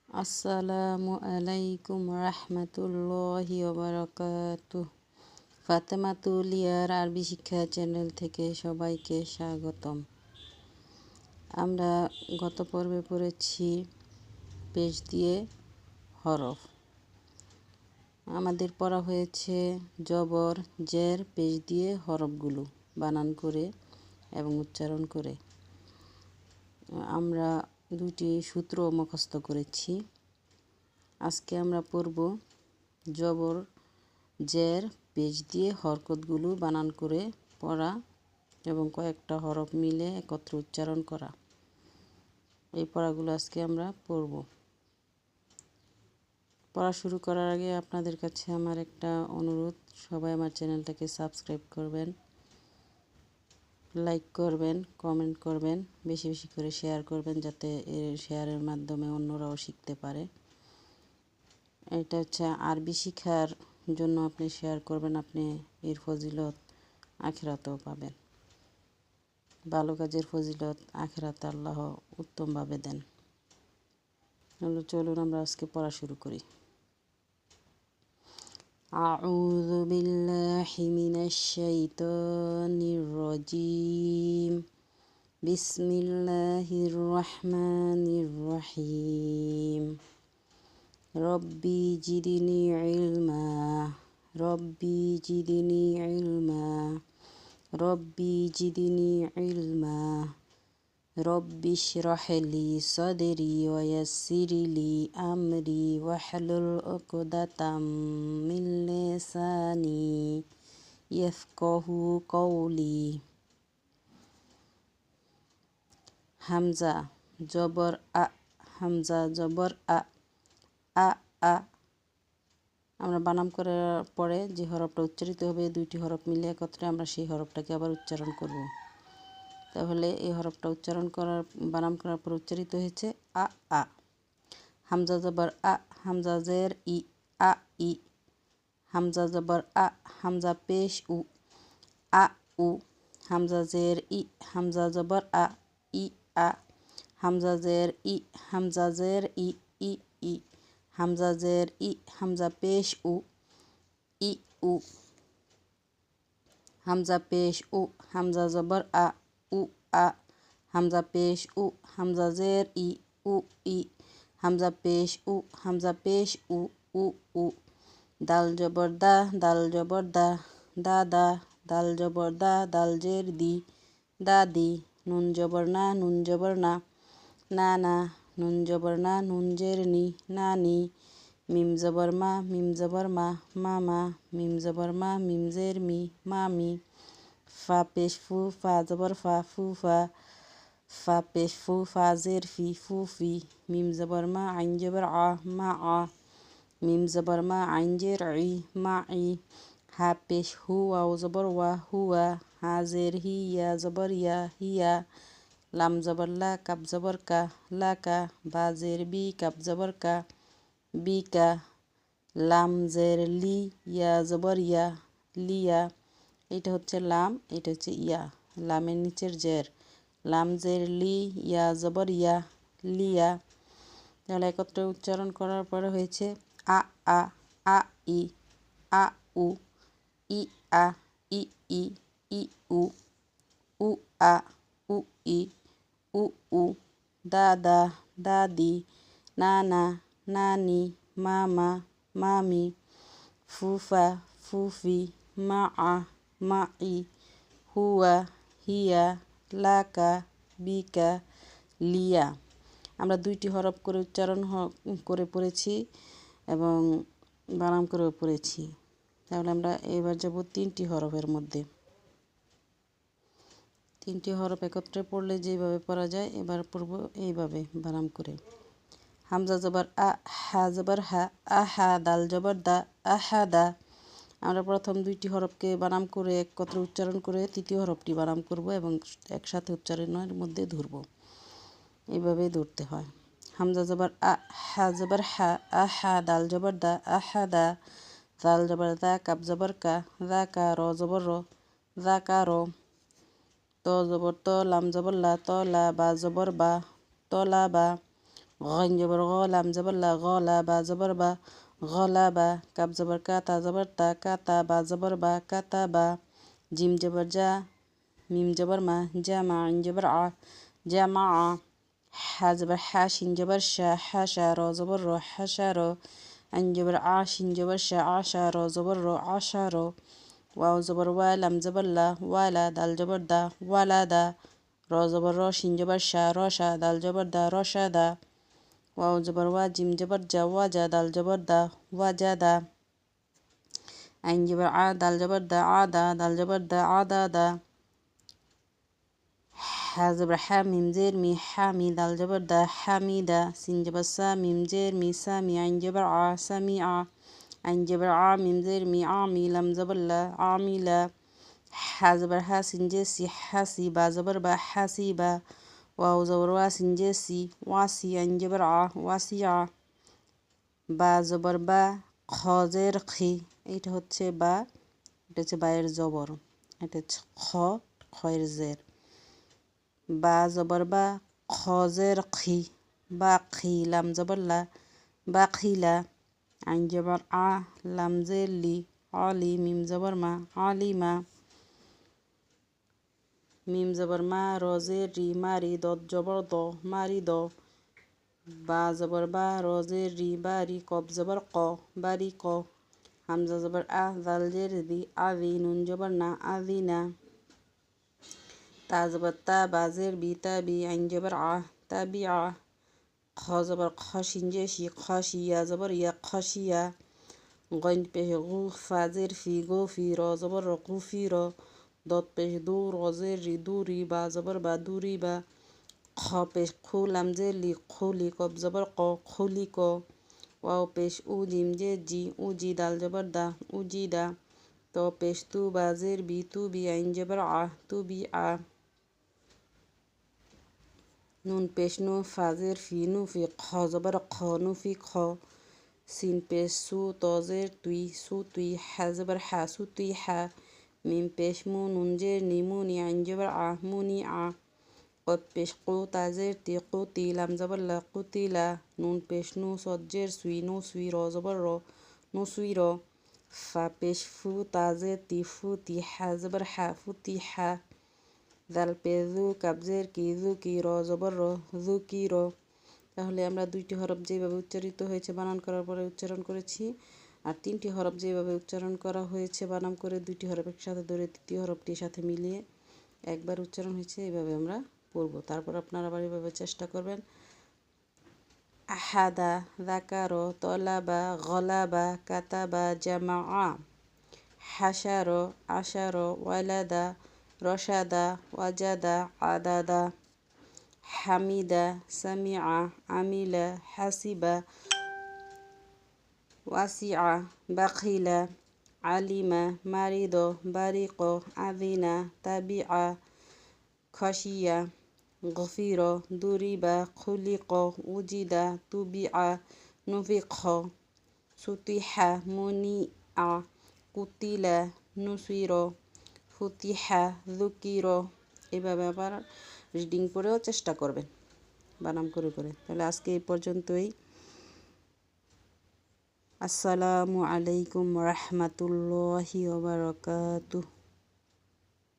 আসসালামু আলাইকুম রহমতুল্লাহি ওবারাকাতুহ। ফাতেমাতুল ইয়ার আরবি শিক্ষা চ্যানেল থেকে সবাইকে স্বাগতম। আমরা গত পর্বে পড়েছি পেশ দিয়ে হরফ। আমাদের পড়া হয়েছে জবর জের পেশ দিয়ে হরফগুলো বানান করে এবং উচ্চারণ করে। আমরা দুটি সূত্র মুখস্থ করেছি। আজকে আমরা পড়ব জবর জের পেশ দিয়ে হরকতগুলো বানান করে পড়া এবং কয়েকটা হরফ মিলে একত্রে উচ্চারণ করা। এই পড়াগুলো আজকে আমরা পড়ব। পড়া শুরু করার আগে আপনাদের কাছে আমার একটা অনুরোধ, সবাই আমার চ্যানেলটাকে সাবস্ক্রাইব করবেন, লাইক করবেন, কমেন্ট করবেন, বেশি বেশি করে শেয়ার করবেন, যাতে এর শেয়ারের মাধ্যমে অন্যরাও শিখতে পারে। এটা হচ্ছে আরবি শিখার জন্য আপনি শেয়ার করবেন, আপনি এর ফজিলত আখিরাতেও পাবেন। ভালো কাজের ফজিলত আখিরাতে আল্লাহ উত্তমভাবে দেন। চলুন আমরা আজকে পড়া শুরু করি। আউযু বিল্লাহি মিনাশ শাইতানির রাজিম। বিসমিল্লাহির রহমানির রহিম। রব্বি জিদনি ইলমা। রব্বি জিদনি ইলমা। রব্বি জিদনি ইলমা। রব্বি ইশরাহ লি সাদরি ওয়া ইয়াসসির লি আমরি ওয়াহলুল উকদাতাম মিন লিসানি ইয়াফকাহু কওলি। হামজা জবর আ। হামজা জবর আ। আ আ আমরা বানান করার পরে যে হরফটা উচ্চারিত হবে, দুইটি হরফ মিলে একত্রে আমরা সেই হরফটাকে আবার উচ্চারণ করব। তাহলে এই হরফটা উচ্চারণ করার বানান করার পর উচ্চারিত হয়েছে আ আ। হামজা জবর আ। হামজা জের ই। আ ই। হামজা জবর আ। হামজা পেশ উ। আ উ। হামজা জের ই। হামজা জবর আ। ই আ। হামজা জের ই। হামজা জের ই। ই ই। হামজা জের ই। হামজা পেশ উ। ই উ। হামজা পেশ উ। হামজা জবর আ। উ আ। হামজা পেশ উ। হামজা জের ই। উ ই। হামজা পেশ উ। হামজা পেশ উ। উ উ। দাল জবর দা। দাল জবর দা। দা দা। দাল জবর দা। দাল জের দি। দা দি। নুন জবর না। নুন জবর না। না না। নুন জবর না। নুন জের নি। না নি। মিম জবর মা। মিম জবর মা। মা মা। মিম জবর মা। মিম জের মি। মা মি। ফা পেশ ফু। ফা জবর ফা। ফু ফা। ফা পেশ ফু। ফা জের ফি। ফু ফি। মিম জবর মা। আইন জবর আ। মা আ। মিম জবর মা। আইন জের ই। মা ই। হা পেশ হু। ওয়াও জবর ওয়া। হুয়া। হা জের হি। ইয়া জবর ইয়া। হিয়া। লাম জবর লা। কাপ জবর কা। লা কা। বা জের বি। কাপ জবর কা। বি কা। লাম জের লি। ইয়া জবর ইয়া। লিয়া। এটা হচ্ছে লাম, এটা হচ্ছে ইয়া। লামের নিচের জের। লাম জের লি। ইয়া জবর ইয়া। লিয়া। তাহলে একত্রে উচ্চারণ করার পরে হয়েছে আ আ। আ ই। আ উ। ই আ। ই ই। ই উ। উ আ। উ ই। উ উ। দা দা। দা দি। না না। না নি। মা মা। মামি। ফুফা। ফুফি। মা আ। মা ই। হুয়া। হিয়া। লাকা। বিকা। লিয়া। আমরা দুইটি হরফ করে উচ্চারণ করে পড়েছি এবং বানান করেও পড়েছি। তাহলে আমরা এবার যাব তিনটি হরফের মধ্যে। তিনটি হরফ একত্রে পড়লে যেভাবে পড়া যায়, এবার পড়ব এইভাবে বানান করে। হামজা জবর আ। হা জবর হা। আহা। দাল জবর দা। আহাদা। আমরা প্রথম দুইটি হরফকে বানান করে একত্রে উচ্চারণ করে তৃতীয় হরফটি বানান করব এবং একসাথে উচ্চারণের মধ্যে ধরব। এইভাবে ধরতে হয়। হামজা জবর আ। হা জবর হা। আহা। দাল জবর দা। আহাদা। জাল জবর দা। কাপ জবর কা। দা কা। র জবর র। দা কা র। ত জবর ত। লাম জবর লা। ত লা। বা জবর বা। তলা বা। غين جبر غا لام زبر لا غالا با زبر با غلابا كاب زبر كاتا زبر تا كاتا با زبر با كتابا جيم جبر جا ميم جبر ما جامع عين جبر ع جامع حا زبر حا شين جبر شا حاشا را زبر رو حشارو عين جبر ع شين جبر شا عشارو زبر رو عشارو واو زبر وا لام زبر لا والا دال جبر دا والا دا را زبر رو شين جبر شا رشا دال جبر دا رشا دا واو زبر وا جيم جبر جا واجا دال جبر دا واجا دا عين جبر ع دال جبر دا عادا دال جبر دا عادا دا حا زبر حا ميم زير مي حامي دال جبر دا حاميدا سين جبر سا ميم زير مي سامي عين جبر ع سميعة عين جبر ع ميم زير مي عامي لام زبر لا عاملا حا زبر ها سين جيسي حاسي با زبر با حاسيبا واو زبر وا سين جيسي واسي عين جبر ع واسيعة বা জবর বা খ জের খি এইটা হচ্ছে বা এটা হচ্ছে বায়ের জবর এটা হচ্ছে খয়ের জের বা জবর বা খ জের খি বা খি লাম জবর লা বা খিলা আইন জবর আ লাম জের লি আলি মিম জবর মা আলিমা মিম জবর মা র জের রি মারি দত জবর দ মারি দ বা জবর বা রজের রি বারি কব জবর ক বারি ক হামজা জবর আ জাল জের দি আদি নুন জবর না আদি না তা জবর তা বাজের বি তা বি আইন জবর আ তা বি আ খ জবর খ শিন জেশি খশিয়া জবর ইয়া খশিয়া গইন পেশ গু ফাজের ফি গো ফি র জবর র গু ফি র দত পেশ দু রজের রি দুরি বা জবর বা দুরি বা খ পেশ খু লাম জে লি খুলি কব জবর ক খুলি ক ওয়াও পেশ উ জিম জে জি উজি দাল জবর দা উজি দা তো পেশ তু বা জের বি তু বি আইন জবর আ তু বি আ নুন পেশ নু ফাজের ফি নু ফি খ জবর খ নু ফি খ সিন পেশ সু তজের তুই সু তুই হা জবর হা সু তুই হা মিম পেশ মু নুন জের নি মু নি আইন জবর আ মু নি আ قد পেশ কু তাজের তি কুতি লাম জবর লা কুতিলা নুন পেশ নু সজ্জের সুই নু সুই র জবর র নু সুই র ফা পেশ ফু তাজের তি ফুতি হা জবর হা ফুতি হা দাল পেশ জু কাবজের কি র জবর র জু কি র তাহলে আমরা দুইটি হরফ যেভাবে উচ্চারিত হয়েছে বানান করার পরে উচ্চারণ করেছি আর তিনটি হরফ যেভাবে উচ্চারণ করা হয়েছে বানান করে দুইটি হরফ একসাথে ধরে তৃতীয় হরফটির সাথে মিলিয়ে একবার উচ্চারণ হয়েছে এইভাবে আমরা পড়ব তারপর আপনারা আবার এভাবে চেষ্টা করবেন আহাদা যাকারো তলাবা গলাবা কাতাবা জামাআ হাসারো আশারো ওয়ালাদা রশাদা ওয়াজাদা আদাদা হামিদা সামিআ আমিলা হাসিবা ওয়াসিআ বাখিলা আলিমা মারিদ বারিক আযিনা তাবিআ খশিয়া গফির দুরিবা খুলিক উজিদা তুবিআ নুফিখ সুতিহা মুনিআ কুতিলা নুসির ফুতিহা যুকির এভাবে আবার রিডিং করেও চেষ্টা করবেন বানাম করে করে তাহলে আজকে এই পর্যন্তই আসসালামু আলাইকুম রাহমাতুল্লাহি ওয়া বারাকাতুহু